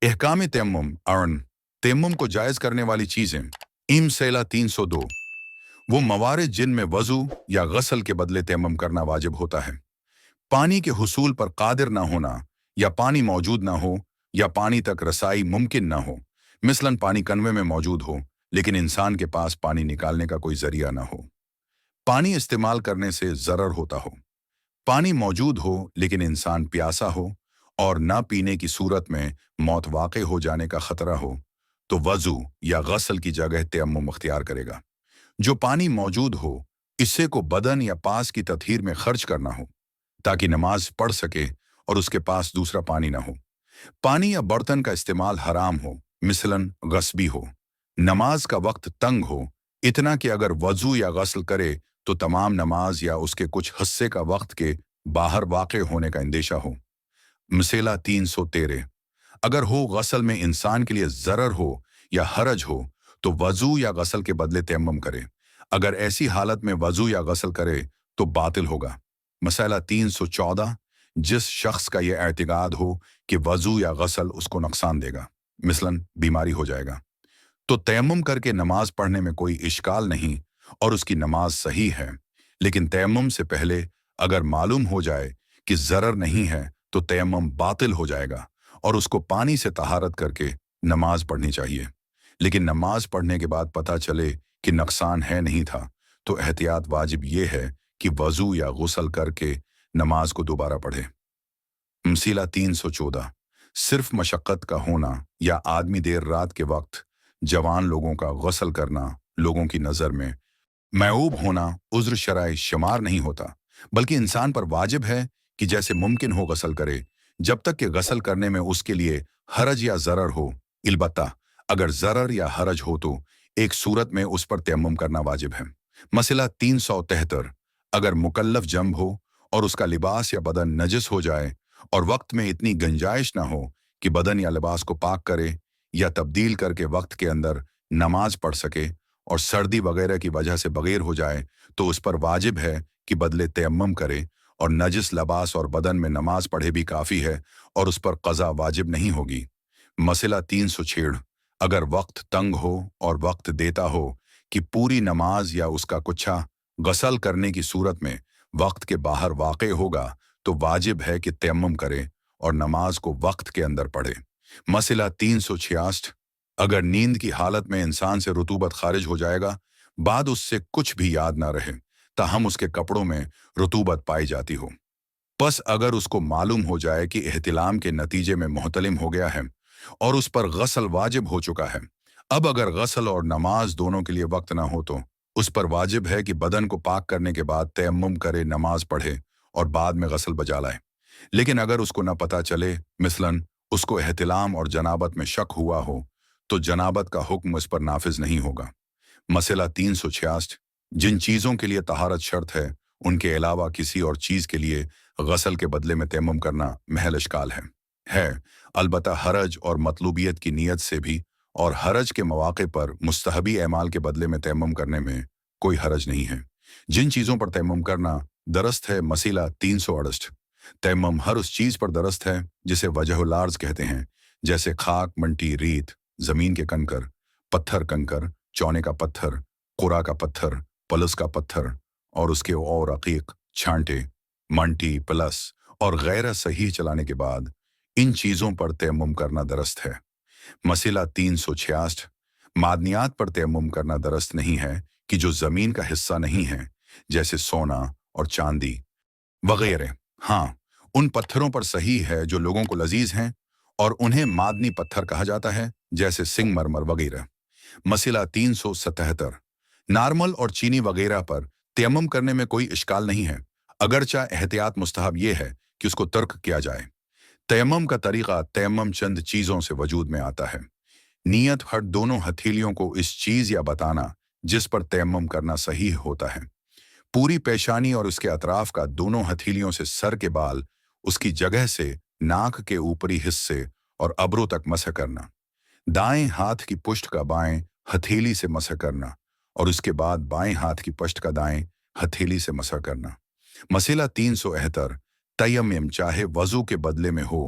احکام تیمم ارن تیمم کو جائز کرنے والی چیزیں مسئلہ 302 وہ موارد جن میں وضو یا غسل کے بدلے تیمم کرنا واجب ہوتا ہے۔ پانی کے حصول پر قادر نہ ہونا، یا پانی موجود نہ ہو، یا پانی تک رسائی ممکن نہ ہو، مثلاً پانی کنویں میں موجود ہو لیکن انسان کے پاس پانی نکالنے کا کوئی ذریعہ نہ ہو، پانی استعمال کرنے سے ضرر ہوتا ہو، پانی موجود ہو لیکن انسان پیاسا ہو اور نہ پینے کی صورت میں موت واقع ہو جانے کا خطرہ ہو، تو وضو یا غسل کی جگہ تیمم اختیار کرے گا۔ جو پانی موجود ہو، اسے کو بدن یا پاس کی تطہیر میں خرچ کرنا ہو تاکہ نماز پڑھ سکے اور اس کے پاس دوسرا پانی نہ ہو۔ پانی یا برتن کا استعمال حرام ہو، مثلاً غصبی ہو۔ نماز کا وقت تنگ ہو، اتنا کہ اگر وضو یا غسل کرے تو تمام نماز یا اس کے کچھ حصے کا وقت کے باہر واقع ہونے کا اندیشہ ہو۔ مسئلہ 313 اگر ہو غسل میں انسان کے لیے ضرر ہو یا حرج ہو تو وضو یا غسل کے بدلے تیمم کرے، اگر ایسی حالت میں وضو یا غسل کرے تو باطل ہوگا۔ مسئلہ 314 جس شخص کا یہ اعتقاد ہو کہ وضو یا غسل اس کو نقصان دے گا، مثلاً بیماری ہو جائے گا، تو تیمم کر کے نماز پڑھنے میں کوئی اشکال نہیں اور اس کی نماز صحیح ہے، لیکن تیمم سے پہلے اگر معلوم ہو جائے کہ ضرر نہیں ہے تو تیمم باطل ہو جائے گا اور اس کو پانی سے طہارت کر کے نماز پڑھنی چاہیے۔ لیکن نماز پڑھنے کے بعد پتہ چلے کہ نقصان ہے نہیں تھا تو احتیاط واجب یہ ہے کہ وضو یا غسل کر کے نماز کو دوبارہ پڑھے۔ مسئلہ 314 صرف مشقت کا ہونا یا آدمی دیر رات کے وقت جوان لوگوں کا غسل کرنا لوگوں کی نظر میں معیوب ہونا عذر شرعی شمار نہیں ہوتا، بلکہ انسان پر واجب ہے کہ جیسے ممکن ہو غسل کرے، جب تک کہ غسل کرنے میں اس کے لیے حرج یا ضرر ہو۔ البتہ اگر ضرر یا حرج ہو تو ایک صورت میں اس پر تیمم کرنا واجب ہے۔ مسئلہ 373 اگر مکلف جنب ہو اور اس کا لباس یا بدن نجس ہو جائے اور وقت میں اتنی گنجائش نہ ہو کہ بدن یا لباس کو پاک کرے یا تبدیل کر کے وقت کے اندر نماز پڑھ سکے، اور سردی وغیرہ کی وجہ سے بغیر ہو جائے تو اس پر واجب ہے کہ بدلے تیمم کرے، اور نجس لباس اور بدن میں نماز پڑھے بھی کافی ہے اور اس پر قضا واجب نہیں ہوگی۔ مسئلہ 366 اگر وقت تنگ ہو اور وقت دیتا ہو کہ پوری نماز یا اس کا کچھا غسل کرنے کی صورت میں وقت کے باہر واقع ہوگا تو واجب ہے کہ تیمم کرے اور نماز کو وقت کے اندر پڑھے۔ مسئلہ 366 اگر نیند کی حالت میں انسان سے رطوبت خارج ہو جائے گا، بعد اس سے کچھ بھی یاد نہ رہے تاہم اس کے کپڑوں میں رطوبت پائی جاتی ہو، پس اگر اس کو معلوم ہو جائے کہ احتلام کے نتیجے میں محتلم ہو گیا ہے اور اس پر غسل واجب ہو چکا ہے، اب اگر غسل اور نماز دونوں کے لیے وقت نہ ہو تو اس پر واجب ہے کہ بدن کو پاک کرنے کے بعد تیمم کرے، نماز پڑھے اور بعد میں غسل بجا لائے۔ لیکن اگر اس کو نہ پتہ چلے، مثلاً اس کو احتلام اور جنابت میں شک ہوا ہو، تو جنابت کا حکم اس پر نافذ نہیں ہوگا۔ مسئلہ 366 جن چیزوں کے لیے طہارت شرط ہے ان کے علاوہ کسی اور چیز کے لیے غسل کے بدلے میں تیمم کرنا محل اشکال ہے، البتہ حرج اور مطلوبیت کی نیت سے بھی، اور حرج کے مواقع پر مستحبی اعمال کے بدلے میں تیمم کرنے میں کوئی حرج نہیں ہے۔ جن چیزوں پر تیمم کرنا درست ہے، مسئلہ 368 تیمم ہر اس چیز پر درست ہے جسے وجہ الارض کہتے ہیں، جیسے خاک، منٹی، ریت، زمین کے کنکر، پتھر کنکر، چونے کا پتھر، قرا کا پتھر، پلس کا پتھر اور اس کے اور عقیق، چھانٹے، منٹی، پلس اور غیرہ صحیح چلانے کے بعد ان چیزوں پر تیمم کرنا درست ہے۔ مسئلہ 366 معدنیات پر تیمم کرنا درست نہیں ہے کہ جو زمین کا حصہ نہیں ہے، جیسے سونا اور چاندی وغیرہ، ہاں ان پتھروں پر صحیح ہے جو لوگوں کو لذیذ ہیں اور انہیں معدنی پتھر کہا جاتا ہے، جیسے سنگ مرمر وغیرہ۔ مسئلہ 377 نارمل اور چینی وغیرہ پر تیمم کرنے میں کوئی اشکال نہیں ہے، اگرچہ احتیاط مستحب یہ ہے کہ اس کو ترک کیا جائے۔ تیمم کا طریقہ تیمم چند چیزوں سے وجود میں آتا ہے۔ نیت ہر دونوں ہتھیلیوں کو اس چیز یا بتانا جس پر تیمم کرنا صحیح ہوتا ہے، پوری پیشانی اور اس کے اطراف کا دونوں ہتھیلیوں سے سر کے بال اس کی جگہ سے ناک کے اوپری حصے اور ابرو تک مسح کرنا، دائیں ہاتھ کی پشت کا بائیں ہتھیلی سے مسح کرنا اور اس کے بعد بائیں ہاتھ کی پشت کا دائیں ہتھیلی سے مسح کرنا۔ مسئلہ 371 تیمم چاہے وضو کے بدلے میں ہو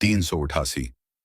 388,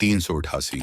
388,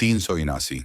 379,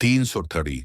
330,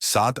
7,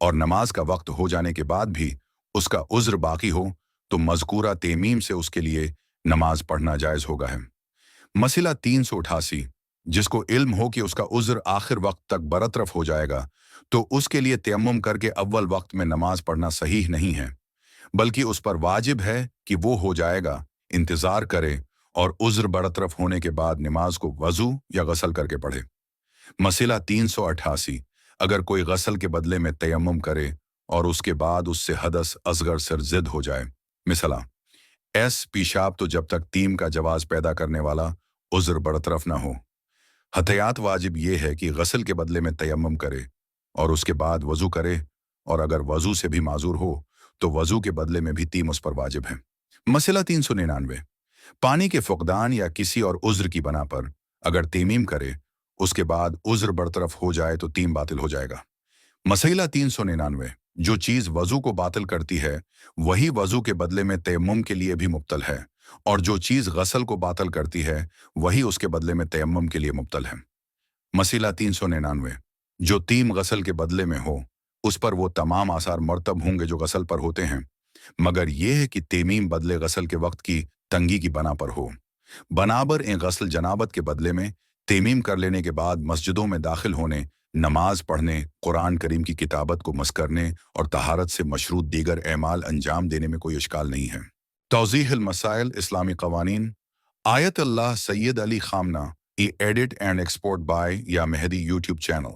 اور نماز کا وقت ہو جانے کے بعد بھی اس کا عذر باقی ہو تو مذکورہ تیمیم سے اس کے لیے نماز پڑھنا جائز ہوگا ہے۔ مسئلہ 388، جس کو علم ہو کہ اس کا عذر آخر وقت تک برطرف ہو جائے گا تو اس کے لیے تیمم کر کے اول وقت میں نماز پڑھنا صحیح نہیں ہے، بلکہ اس پر واجب ہے کہ وہ ہو جائے گا انتظار کرے اور عذر برطرف ہونے کے بعد نماز کو وضو یا غسل کر کے پڑھے۔ مسئلہ 388، اگر کوئی غسل کے بدلے میں تیمم کرے اور اس کے بعد اس سے حدث اصغر سرزد ہو جائے، مثلا پیشاب، تو جب تک تیم کا جواز پیدا کرنے والا عذر برطرف نہ ہو، حتیات واجب یہ ہے کہ غسل کے بدلے میں تیمم کرے اور اس کے بعد وضو کرے، اور اگر وضو سے بھی معذور ہو تو وضو کے بدلے میں بھی تیم اس پر واجب ہے۔ مسئلہ 399، پانی کے فقدان یا کسی اور عذر کی بنا پر اگر تیمیم کرے اس کے بعد عذر برطرف ہو جائے تو تیم باطل ہو جائے گا۔ مسئلہ 399، جو چیز وضو کو باطل کرتی ہے وہی وضو کے بدلے میں تیمم کے لیے بھی مبطل ہے، اور جو چیز غسل کو باطل کرتی ہے وہی اس کے بدلے میں تیمم کے لیے مبطل ہے۔ مسئلہ 399، جو تیم غسل کے بدلے میں ہو اس پر وہ تمام آثار مرتب ہوں گے جو غسل پر ہوتے ہیں، مگر یہ ہے کہ تیمیم بدلے غسل کے وقت کی تنگی کی بنا پر ہو۔ بنابر ان غسل جنابت کے بدلے میں تیمیم کر لینے کے بعد مسجدوں میں داخل ہونے، نماز پڑھنے، قرآن کریم کی کتابت کو مس کرنے اور طہارت سے مشروط دیگر اعمال انجام دینے میں کوئی اشکال نہیں ہے۔ توضیح المسائل، اسلامی قوانین، آیت اللہ سید علی خامنہ، ایڈٹ اینڈ ایکسپورٹ بائی یا مہدی یوٹیوب چینل۔